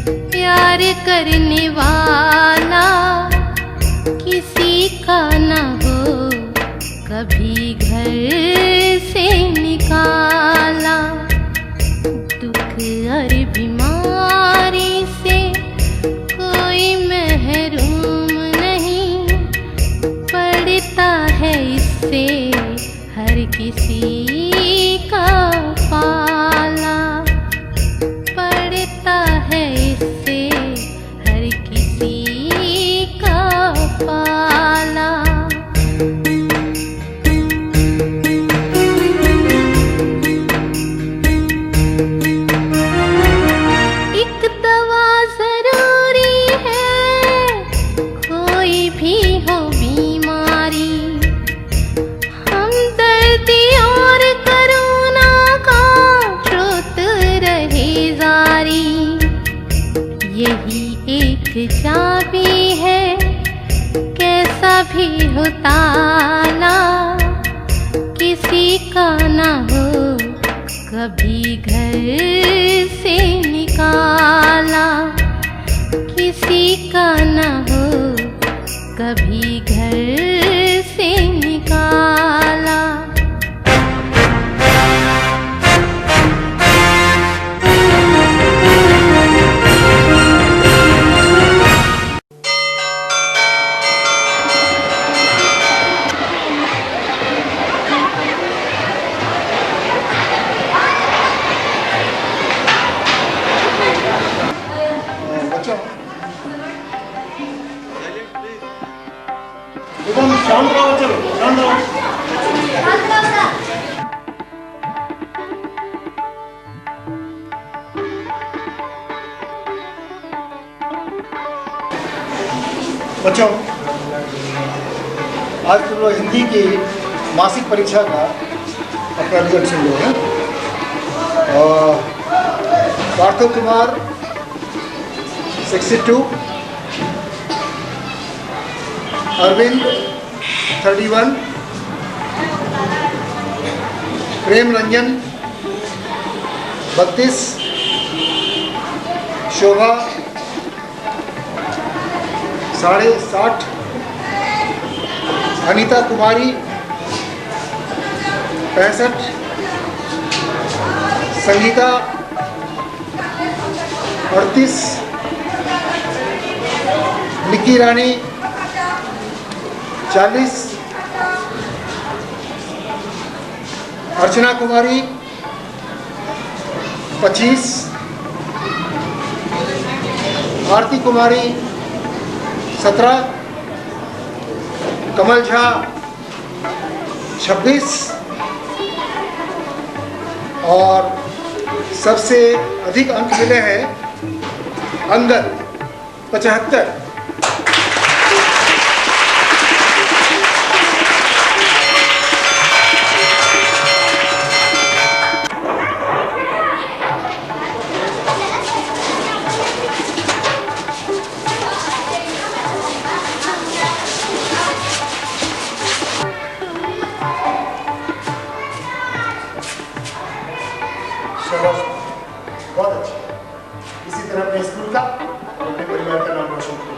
प्यार करने वाला किसी का न हो कभी घर से निकाला। दुख और बीमारी से कोई महरूम नहीं, पड़ता है इससे हर किसी का पाला। पड़ता है इससे हर किसी का पाला। एक दवा जरूरी है, कोई भी हो बीमारी, हमदर्दी और करुणा का स्रोत रहे जारी। यही एक चाबी है, कैसा भी हो ताला, किसी का ना हो कभी घर से निकाला। किसी का ना हो कभी घर से निकाला। एकदम शांत रहो, चलो शांत रहो। बच्चों, आज तुम लोग हिंदी की मासिक परीक्षा का अपना रिजल्ट सुन लो है। पार्थव कुमार 62, अरविंद 31, प्रेम रंजन 32, शोभा 60.5, अनीता कुमारी 65, संगीता 38, निक्की रानी 40, अर्चना कुमारी 25, आरती कुमारी 17, कमल झा 26 और सबसे अधिक अंक मिले हैं अंगद 75। बहुत अच्छा। इसी तरह अपने स्कूल का और अपने परिवार का नाम रोशन करें।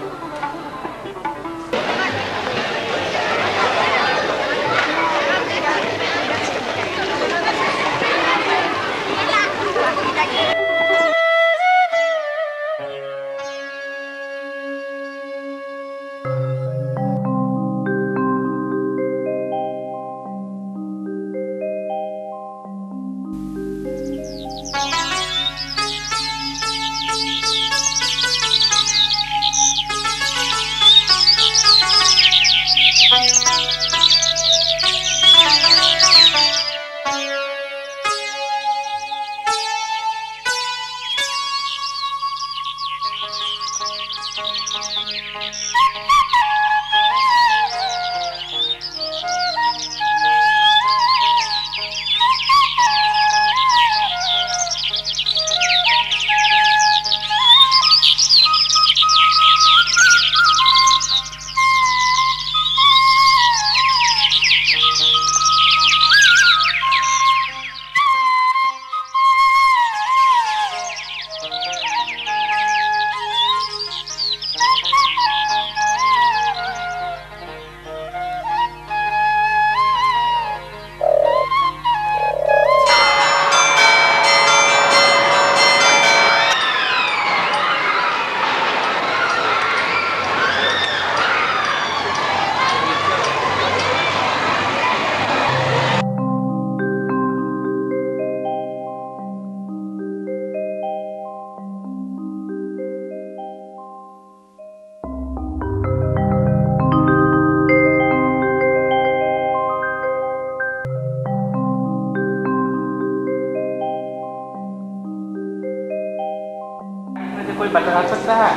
कोई बता सकता है?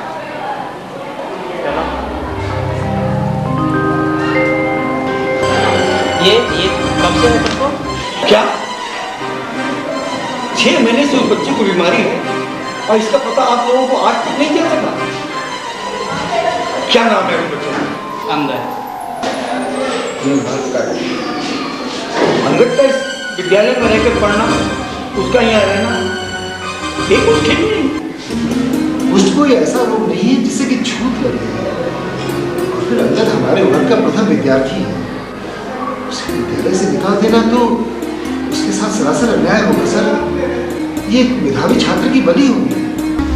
चलो ये कब से है तुमको? क्या 6 महीने से उस बच्चे को बीमारी है और इसका पता आप लोगों को आज तक नहीं चल सका? क्या नाम है उस बच्चे का? अंगद। अंगद का इस विद्यालय में रहकर पढ़ना, उसका यहाँ रहना एक कुछ ठीक नहीं। कुछ कोई ऐसा रोग नहीं है जिससे कि छूत लगे। और फिर अंगद हमारे वर्ग का प्रथम विद्यार्थी है, उसे विद्यालय से निकाल देना तो उसके साथ सरासर अन्याय होगा सर। ये एक मेधावी छात्र की बलि होगी।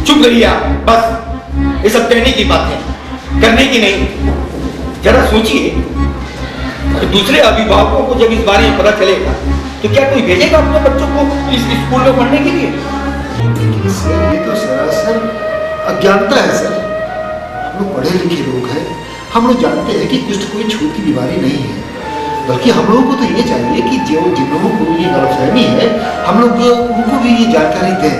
चुप रहिए आप, बस ये सब कहने की बात है, करने की नहीं। जरा सोचिए कि दूसरे अभिभावकों को जब इस बारे में पता चलेगा तो क्या कोई भेजेगा अपने बच्चों को इस स्कूल में पढ़ने के लिए? सर ये तो सरासर अज्ञानता है सर। हम लोग पढ़े लिखे लोग हैं, हम लोग जानते हैं कि कुछ कोई छूत की बीमारी नहीं है, बल्कि हम लोगों को तो ये चाहिए कि जो जिन लोगों को ये गलतफहमी है हम लोग उनको भी ये जानकारी दें।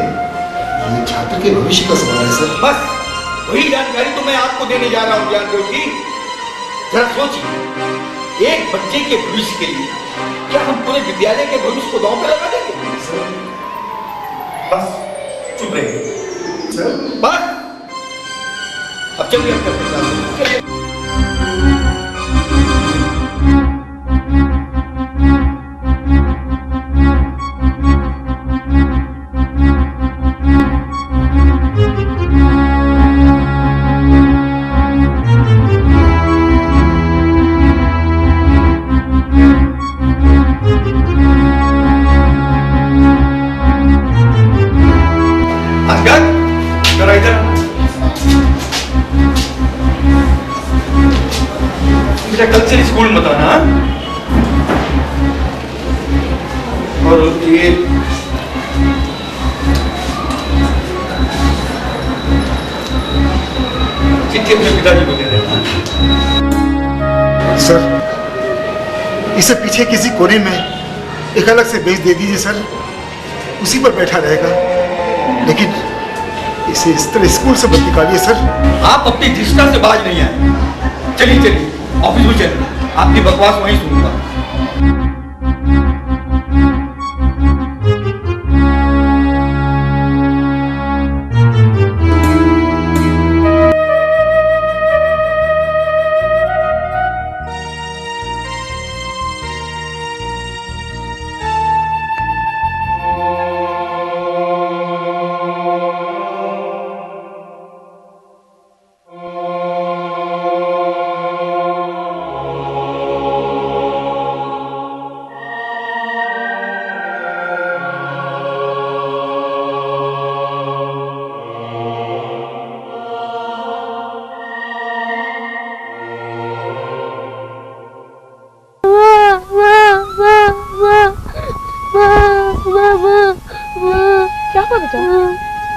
ये छात्र के भविष्य का सवाल है सर। बस वही जानकारी तो मैं आपको देने जा रहा हूँ ज्ञानदेव जी। जरा सोचिए, एक बच्चे के भविष्य के लिए क्या हम पूरे विद्यालय के भविष्य को दांव पे लगा देंगे? बस चुप रहिए सर। बस अब चलिए अपने प्रश्न। कल से स्कूल मत आना। और ये चिट्ठी अपने पिताजी को दे देना। सर इसे पीछे किसी कोने में एक अलग से बेच दे दीजिए सर, उसी पर बैठा रहेगा। लेकिन इसे इस तरह स्कूल से मत निकालिए सर। आप अपनी धृष्टा से बाज नहीं आए। चलिए चलिए ऑफिस में चलिए, आपकी बकवास वहीं सुनूंगा।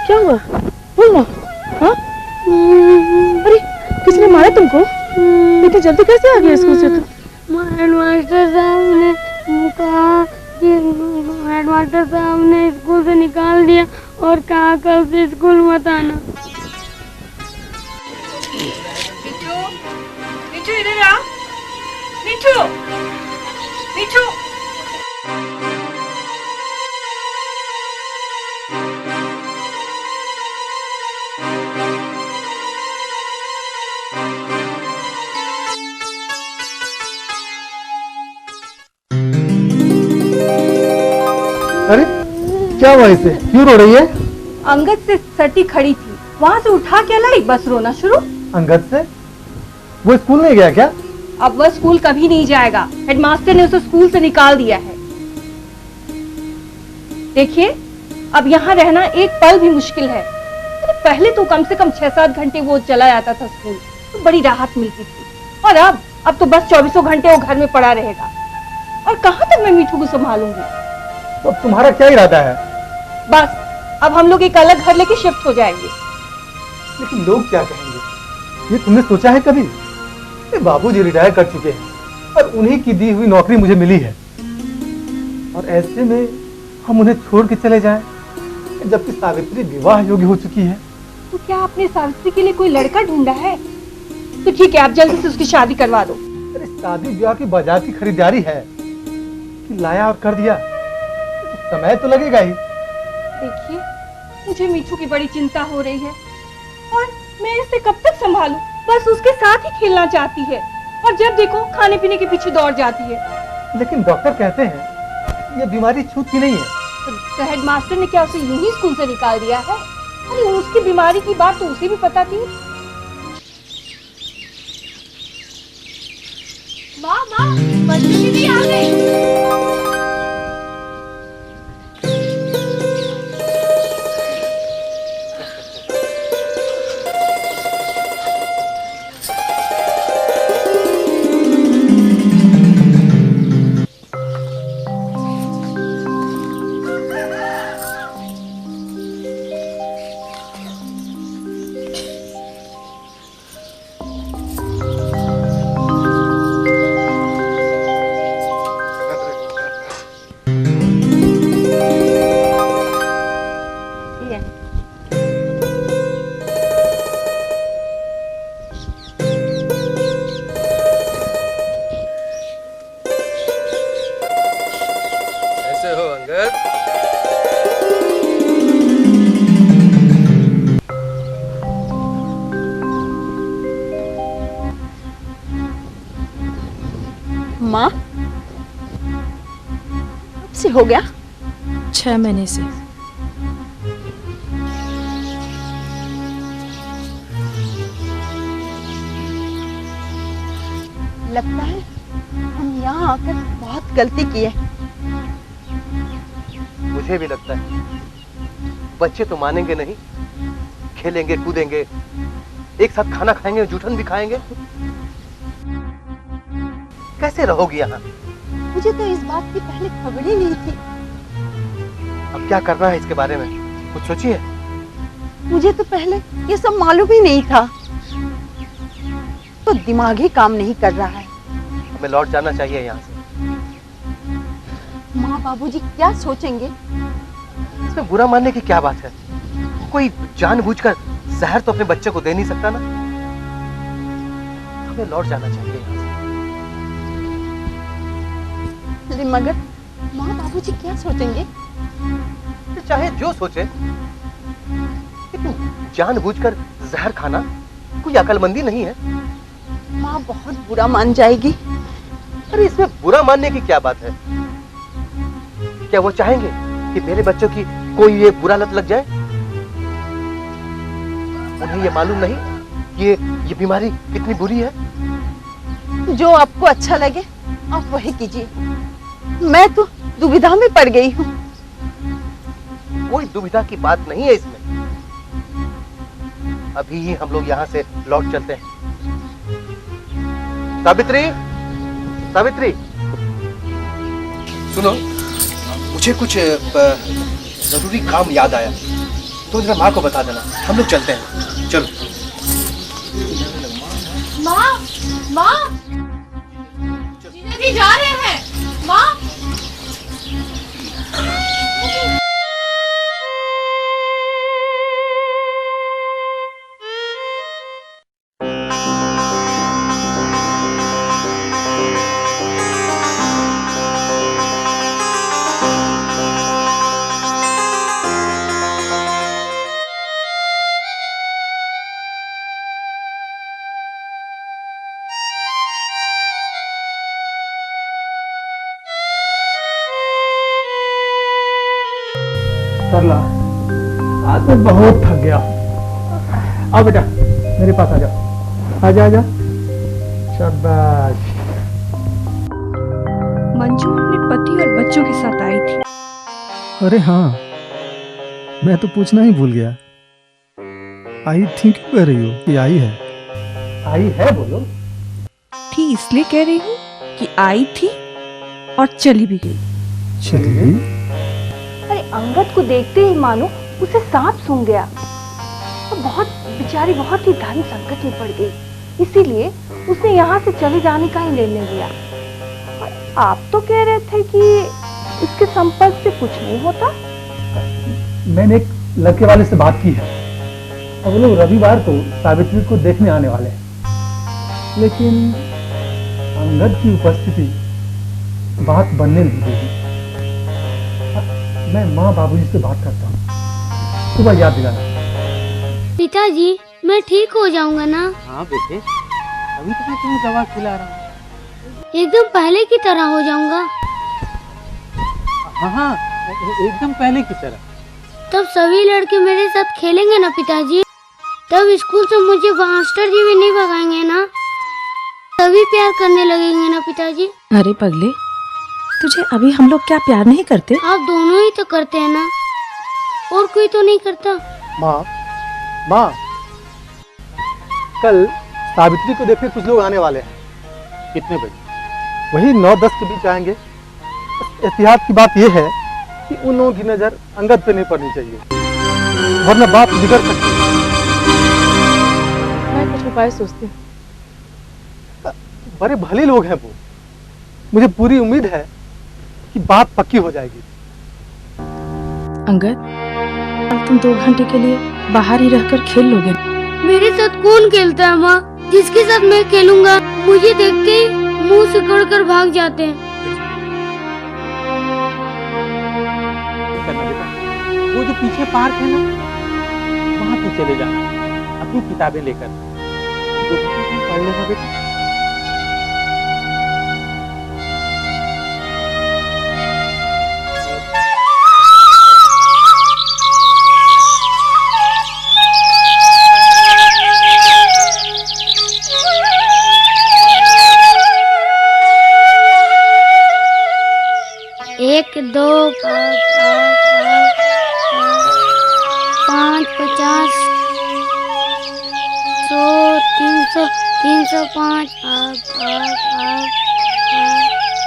क्या हुआ? बोलना। हाँ? अरे किसने मारा तुमको? इतनी जल्दी कैसे आ गया स्कूल से तुम? हेडमास्टर साहब ने कहा कि हेडमास्टर साहब ने स्कूल से निकाल दिया और कहा कल से स्कूल मत आना। मिठू, मिठू इधर आ। मिठू, मिठू। अरे क्या हुआ इसे, क्यों रो रही है? अंगद से सटी खड़ी थी, वहाँ से उठा के लाई, बस रोना शुरू। अंगद से? वो स्कूल नहीं गया क्या? अब वह स्कूल कभी नहीं जाएगा, हेडमास्टर ने उसे स्कूल से निकाल दिया है। देखिए अब यहाँ रहना एक पल भी मुश्किल है। पहले तो कम से कम 6-7 घंटे वो चला जाता था स्कूल, तो बड़ी राहत मिलती थी। और अब तो बस 24 घंटे वो घर में पड़ा रहेगा। और कहाँ तक मैं मीठू को संभालूंगी? तो अब तुम्हारा क्या इरादा है? बस अब हम लोग एक अलग घर लेके शिफ्ट हो जाएंगे। लेकिन लोग क्या कहेंगे, ये तुमने सोचा है कभी? बाबूजी रिटायर कर चुके हैं और उन्हीं की दी हुई नौकरी मुझे मिली है, और ऐसे में हम उन्हें छोड़ के चले जाएं, जबकि सावित्री विवाह योग्य हो चुकी है। तो क्या आपने सावित्री के लिए कोई लड़का ढूंढा है? तो ठीक है, आप जल्दी से उसकी शादी करवा दो। अरे शादी ब्याह की बाजार की खरीदारी है कि लाया और कर दिया, समय तो लगेगा ही। देखिए, मुझे मीठू की बड़ी चिंता हो रही है और मैं इसे कब तक संभालूं? बस उसके साथ ही खेलना चाहती है और जब देखो खाने पीने के पीछे दौड़ जाती है। लेकिन डॉक्टर कहते हैं ये बीमारी छूत की नहीं है। तो हेड मास्टर ने क्या उसे यूं ही स्कूल से निकाल दिया है? अरे उसकी बीमारी की बात तो उसे भी पता थी। माँ माँ, बच्चे दीदी आ गई। माँ, कब से हो गया? 6 महीने से। लगता है हम यहाँ आकर बहुत गलती की है। मुझे भी लगता है बच्चे तो मानेंगे नहीं, खेलेंगे कूदेंगे, एक साथ खाना खाएंगे, जूठन भी खाएंगे। कैसे रहोगी यहाँ? मुझे तो इस बात की पहले खबर ही नहीं थी। अब क्या करना है इसके बारे में कुछ सोची है? मुझे तो पहले ये सब मालूम ही नहीं था, तो दिमाग ही काम नहीं कर रहा है। हमें लौट जाना चाहिए यहाँ से। माँ बाबूजी क्या सोचेंगे? इसमें बुरा मानने की क्या बात है? कोई जानबूझकर जहर तो अपने बच्चे को दे नहीं सकता ना। हमें लौट जाना चाहिए यहाँ से। मगर माँ बाबूजी क्या सोचेंगे? चाहे जो सोचे, लेकिन जानबूझकर जहर खाना कोई अकलमंदी नहीं है। माँ बहुत बुरा मान जाएगी। अरे इसमें बुरा मानने की क्या बात है? क्या वो चाहेंगे कि मेरे बच्चों की कोई ये बुरा लत लग जाए? उन्हें ये मालूम नहीं कि ये बीमारी कितनी बुरी है। जो आपको अच्छा लगे आप वही कीजिए। मैं तो दुविधा में पड़ गई हूँ। कोई दुविधा की बात नहीं है इसमें। अभी ही हम लोग यहाँ से लौट चलते हैं। सावित्री, सावित्री, सुनो, मुझे कुछ जरूरी काम याद आया, तो जरा माँ को बता देना। हम लोग चलते हैं, चलो। माँ, माँ, जीजा जी जा रहे हैं। माँ, सरला, आज मैं बहुत थक गया। आओ बेटा, मेरे पास आ जाओ। आजा आजा, शाबाश। मंजू अपने पति और बच्चों के साथ आई थी। अरे हाँ, मैं तो पूछना ही भूल गया। आई थी क्यों कह रही हो कि आई है? आई है बोलो। थी इसलिए कह रही हूँ कि आई थी और चली भी गई। चली गई? अरे अंगद को देखते ही मानो उसे सांप सूंघ गया। तो बेचारी बहुत ही धन संकट में पड़ गई, इसीलिए उसने यहाँ से चले जाने का ही निर्णय लिया। और आप तो कह रहे थे कि उसके संपर्क से कुछ नहीं होता। मैंने एक लड़के वाले से बात की है, अब वो लोग रविवार को सावित्री को देखने आने वाले हैं, लेकिन अंगद की उपस्थिति बात बनने नहीं देगी। मैं माँ बाबूजी से बात करता हूँ, सुबह याद दिलाना। पिताजी, मैं ठीक हो जाऊंगा ना? हाँ बेटे, अभी तो मैं तुम्हें दवा खिला रहा हूँ। एकदम पहले की तरह हो जाऊंगा? हाँ हाँ, एकदम पहले की तरह। तब सभी लड़के मेरे साथ खेलेंगे ना पिताजी? तब स्कूल से मुझे मास्टर जी भी नहीं भगाएंगे ना? सभी प्यार करने लगेंगे ना पिताजी? अरे पगले, तुझे अभी हम लोग क्या प्यार नहीं करते? आप दोनों ही तो करते हैं ना, और कोई तो नहीं करता। माँ, माँ, कल सावित्री को देखने कुछ लोग आने वाले हैं। कितने बजे? वही 9-10 के बीच आएंगे। एहतियात की बात यह है कि उन लोगों की नजर अंगद पे नहीं पड़नी चाहिए, वरना बात बिगड़ सकती है। मैं कुछ उपाय सोचती हूँ। बड़े भले लोग हैं वो, मुझे पूरी उम्मीद है कि बात पक्की हो जाएगी। अंगद, अब तुम 2 घंटे के लिए बाहर ही रहकर खेल लोगे। मेरे साथ कौन खेलता है माँ? जिसके साथ मैं खेलूंगा मुझे देखते ही मुंह सिकुड़ कर भाग जाते हैं। करना बेटा, वो जो पीछे पार्क है ना, वहाँ पे चले जाना अपनी किताबें लेकर। पढ़ लेना बेटा। एक, दो, 5, 50, 100, 300, 305।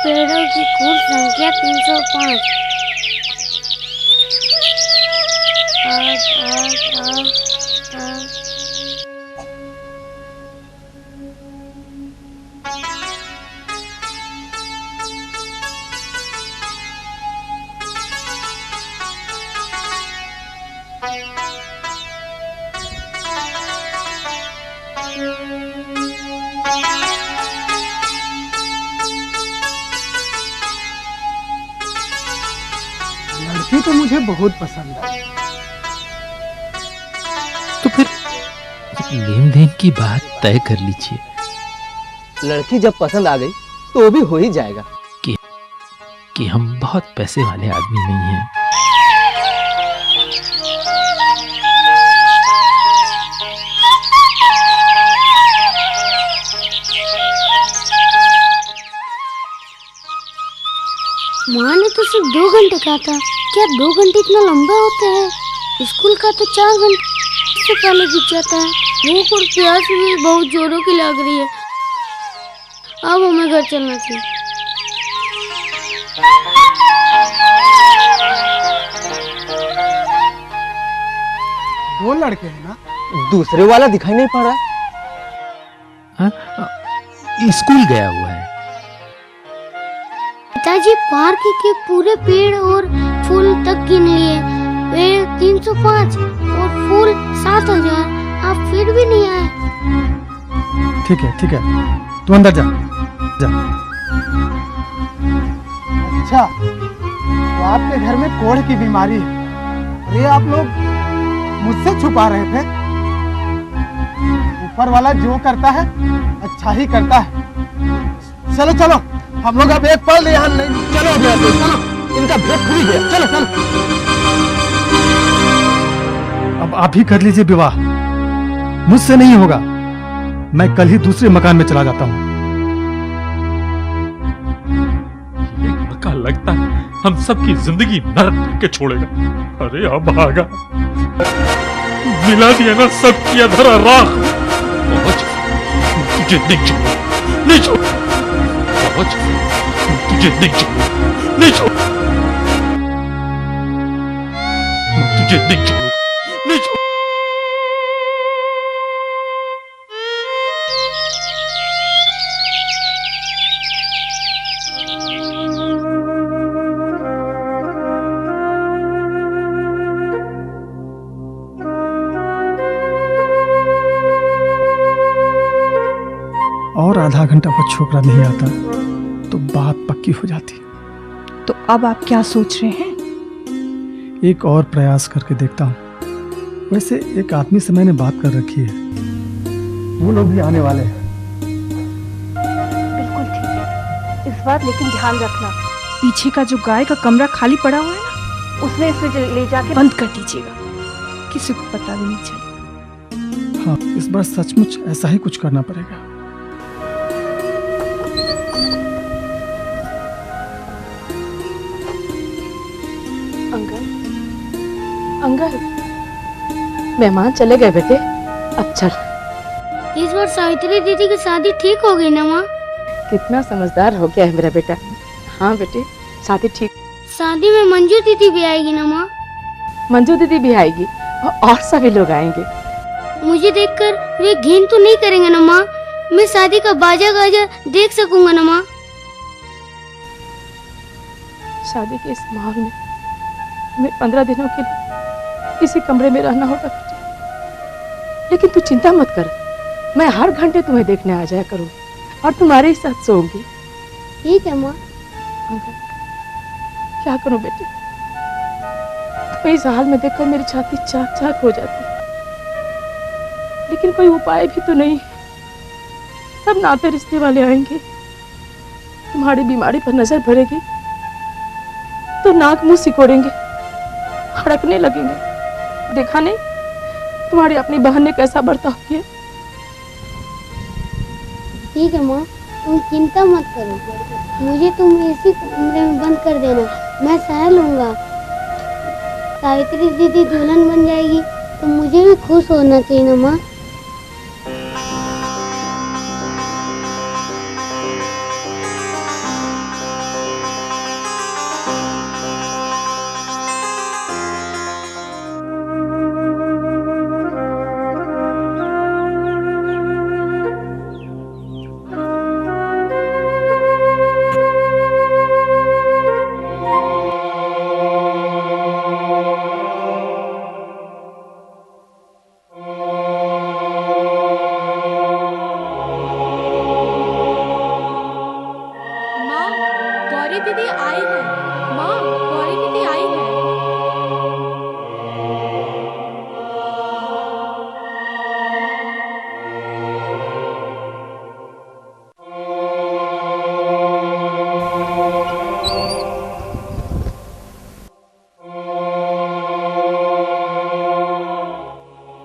पेड़ों की कुल संख्या 305। लड़की तो मुझे बहुत पसंद है। तो फिर लेन देन की बात तय कर लीजिए। लड़की जब पसंद आ गई तो वो भी हो ही जाएगा। कि हम बहुत पैसे वाले आदमी नहीं हैं। माँ ने तो सिर्फ 2 घंटे कहा था। क्या 2 घंटे इतना लंबा होता है? स्कूल का तो 4 घंटे से पहले बीत जाता है। भूख और प्यास भी बहुत जोरों की लग रही है। अब हमें घर चलना चाहिए। दो लड़के हैं ना? दूसरे वाला दिखाई नहीं पड़ रहा। स्कूल गया हुआ है। पिताजी पार्क के पूरे पेड़ और फूल तक गिन लिए। पेड़ 305 और फूल 7000। आप फिर भी नहीं आए। ठीक है, ठीक है, तू अंदर जा। अच्छा, तो आपके घर में कोढ़ की बीमारी है और ये आप लोग मुझसे छुपा रहे थे। ऊपर वाला जो करता है अच्छा ही करता है। चलो चलो, हम लोग अब एक पल यहाँ नहीं। चलो अभी चलो, इनका भेद खुल गया। चलो चलो। अब आप ही कर लीजिए विवाह, मुझसे नहीं होगा। मैं कल ही दूसरे मकान में चला जाता हूँ। पक्का लगता है हम सबकी जिंदगी नरक करके छोड़ेगा। अरे अब भागा, मिला दिया ना सबकी अधरा राख। तुझे नहीं छोड़, नहीं छोड़, तुझे नहीं छोड़, नहीं छोड़, तुझे नहीं छोड़, नहीं छोड़। और आधा घंटा वो छोकरा नहीं आता तो बात पक्की हो जाती। तो अब आप क्या सोच रहे हैं? एक और प्रयास करके देखता हूँ। वैसे एक आदमी से मैंने बात कर रखी है, वो लोग भी आने वाले हैं। बिल्कुल ठीक है, इस बार लेकिन ध्यान रखना, पीछे का जो गाय का कमरा खाली पड़ा हुआ है ना, उसमें इसे ले जाके बंद कर दीजिएगा, किसी को पता भी नहीं चले। हाँ, इस बार सचमुच ऐसा ही कुछ करना पड़ेगा। अंकल, अंकल, मेहमान चले गए बेटे, अब चल। इस बार सावित्री दीदी की शादी ठीक हो गई ना माँ? कितना समझदार हो गया है मेरा बेटा। हाँ बेटे, शादी ठीक। शादी में मंजू दीदी भी आएगी ना माँ? मंजू दीदी भी आएगी और सभी लोग आएंगे। मुझे देखकर वे घिन तो नहीं करेंगे ना माँ? मैं शादी का बाजा गाजा देख सकूंगा ना माँ? शादी के इस माहौल में हमें 15 दिनों के लिए इसी कमरे में रहना होगा बेटे। लेकिन तू चिंता मत कर, मैं हर घंटे तुम्हें देखने आ जाया करूँ और तुम्हारे ही साथ सोऊंगी। ठीक है माँ। क्या करूं बेटे, तो इस हाल में देखकर मेरी छाती चाक चाक हो जाती, लेकिन कोई उपाय भी तो नहीं। सब नाते रिश्ते वाले आएंगे, तुम्हारी बीमारी पर नजर पड़ेगी तो नाक मुंह सिकोड़ेंगे, हड़कने लगेंगे। देखा नहीं तुम्हारी अपनी बहन ने कैसा बर्ताव किया। ठीक है माँ, तुम चिंता मत करो, मुझे तुम इसी कमरे में बंद कर देना, मैं सह लूंगा। सावित्री दीदी दुल्हन बन जाएगी तो मुझे भी खुश होना चाहिए ना माँ?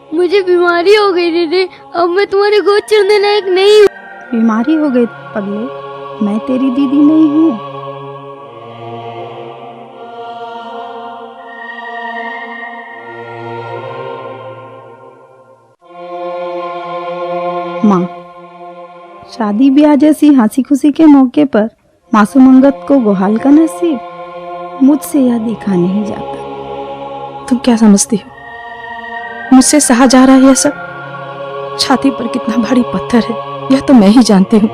मुझे बीमारी हो गई दीदी, अब मैं तुम्हारे गोद चढ़ने लायक नहीं हूँ। बीमारी हो गई पगले, मैं तेरी दीदी नहीं हूँ। माँ, शादी ब्याह जैसी हंसी खुशी के मौके पर मासूम अंगद को गोहाल का नसीब, मुझसे यह देखा नहीं जाता। तुम क्या समझती हो, मुझसे सहा जा रहा है यह सब? छाती पर कितना भारी पत्थर है यह तो मैं ही जानती हूँ।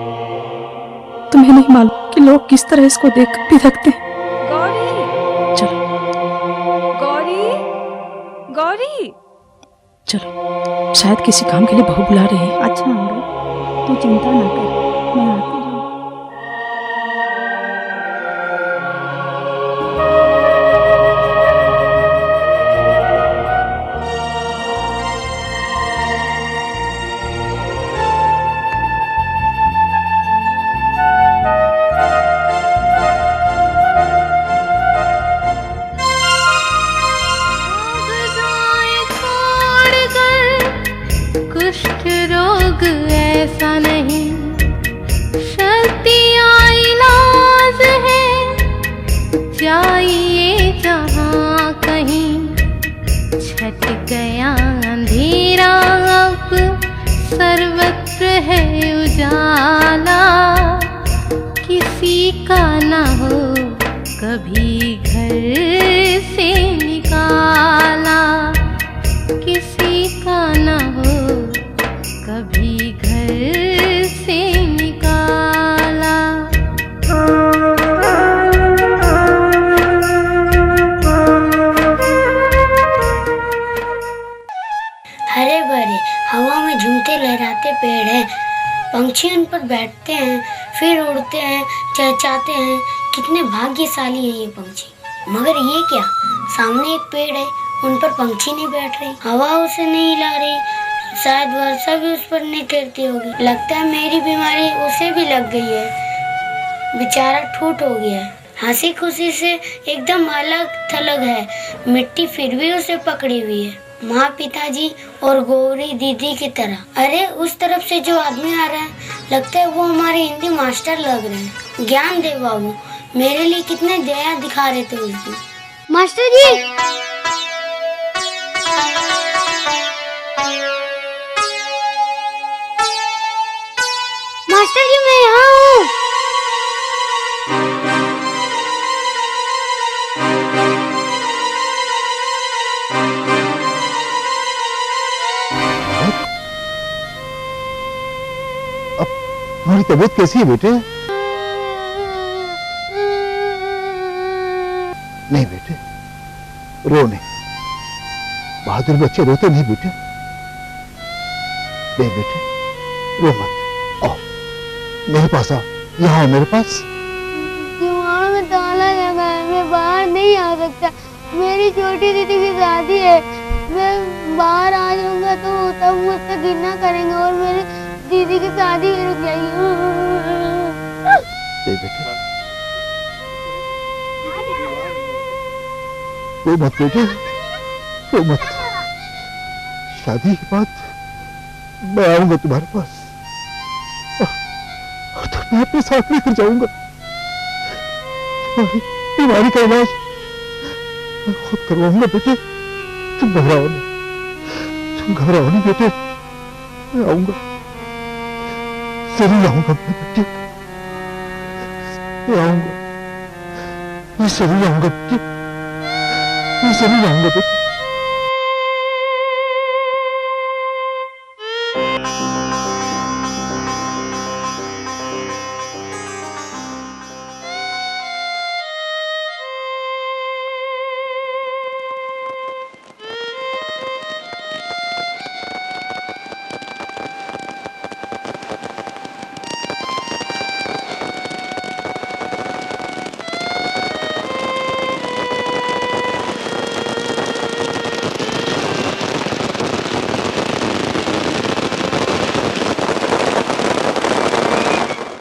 तुम्हें नहीं मालूम कि लोग किस तरह इसको देख भी रखते हैं। गौरी, चलो गौरी, गौरी, चलो, शायद किसी काम के लिए बहू बुला रही है। अच्छा अंगद, तू चिंता ना कर, मैं आती हूँ। कुष्ठ रोग ऐसा नहीं, शक्तियाँ इलाज है, जाइए जहाँ कहीं। छट गया अंधेरा अब सर्वत्र है उजाला, किसी का ना हो कभी घर से निकाला, किसी का ना हो कभी घर से निकाला। हरे भरे हवा में झूमते लहराते पेड़ हैं, पंछी उन पर बैठते हैं, फिर उड़ते हैं, चहचहाते हैं। कितने भाग्यशाली हैं ये पंछी। मगर ये क्या, सामने एक पेड़ है, उन पर पंछी नहीं बैठ रहे, हवा उसे नहीं हिला रही, शायद वर्षा भी उस पर नहीं ठहरती होगी। लगता है मेरी बीमारी उसे भी लग गई है, बेचारा ठूठ हो गया है। हंसी खुशी से एकदम अलग थलग है, मिट्टी फिर भी उसे पकड़ी हुई है, माँ, पिताजी और गौरी दीदी की तरह। अरे उस तरफ से जो आदमी आ रहा है, लगता है वो हमारे हिंदी मास्टर लग रहे हैं। ज्ञान देव बाबू मेरे लिए कितने दया दिखा रहे थे उस दिन। मास्टर जी, मास्टर जी मैं यहाँ हूँ। तुम्हारी तबीयत कैसी है बेटे? नहीं बेटे, रो नहीं। बहादुर बच्चे रोते नहीं बेटे। नहीं बेटे, रो मत। आओ मेरे पास, आओ, यहाँ आओ मेरे पास। दीवार में ताला लगा है, मैं बाहर नहीं आ सकता। मेरी छोटी दीदी की शादी है, मैं बाहर आ जाऊंगा तो तब मुझसे घृणा करेंगे और मेरी दीदी की शादी भी रुक जाएगी। बेटे, रो मत बेटे, रो मत। शादी के बाद मैं आऊंगा तुम्हारे पास और तुम्हें अपने साथ लेकर जाऊंगा। तुम्हारी बीमारी का इलाज मैं खुद करवाऊंगा बेटे। तुम घबराओ नहीं, तुम घबराओ नहीं बेटे। मैं आऊंगा, जरूर आऊंगा मैं बेटे। मैं आऊंगा, मैं जरूर आऊंगा बेटे, मैं जरूर आऊंगा बेटे।